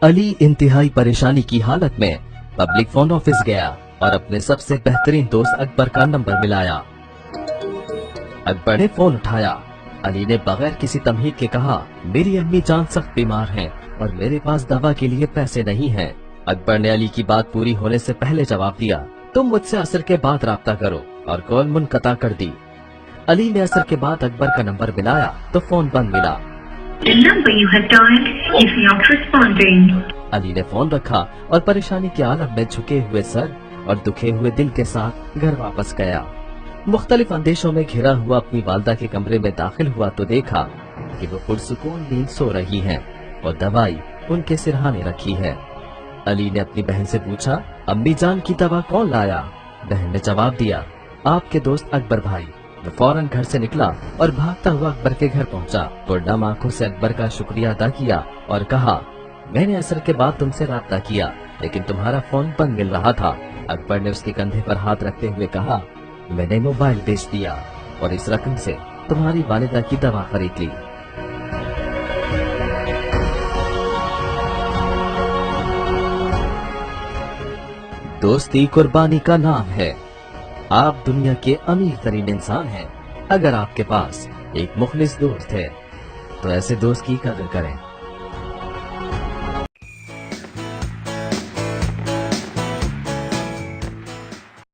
अली इंतहाई परेशानी की हालत में पब्लिक फोन ऑफिस गया और अपने सबसे बेहतरीन दोस्त अकबर का नंबर मिलाया। अकबर ने फोन उठाया। अली ने बगैर किसी तमहीद के कहा, मेरी अम्मी जान सख्त बीमार हैं और मेरे पास दवा के लिए पैसे नहीं हैं। अकबर ने अली की बात पूरी होने से पहले जवाब दिया, तुम मुझसे असर के बाद राब्ता करो, और कॉल मुनक़ता कर दी। अली ने असर के बाद अकबर का नंबर मिलाया तो फोन बंद मिला। The number you have dialed is not responding. Ali ने फोन रखा और परेशानी के आलम में झुके हुए सर और दुखे हुए दिल के साथ घर वापस गया। मुख्तलिफ अंदेशों में घिरा हुआ अपनी वालदा के कमरे में दाखिल हुआ तो देखा कि वो पुरसुकून नींद सो रही हैं और दवाई उनके सिरहाने रखी है। अली ने अपनी बहन से पूछा, अम्मी जान की दवा कौन लाया? बहन ने जवाब दिया, आपके दोस्त अकबर भाई। वो फौरन घर से निकला और भागता हुआ अकबर के घर पहुंचा। पुरनम आंखों से अकबर का शुक्रिया अदा किया और कहा, मैंने असर के बाद तुमसे राब्ता किया लेकिन तुम्हारा फोन बंद मिल रहा था। अकबर ने उसके कंधे पर हाथ रखते हुए कहा, मैंने मोबाइल बेच दिया और इस रकम से तुम्हारी वालिदा की दवा खरीद ली। दोस्ती कुर्बानी का नाम है। आप दुनिया के अमीर तरीन इंसान हैं। अगर आपके पास एक मुखलिस दोस्त है तो ऐसे दोस्त की कदर करें।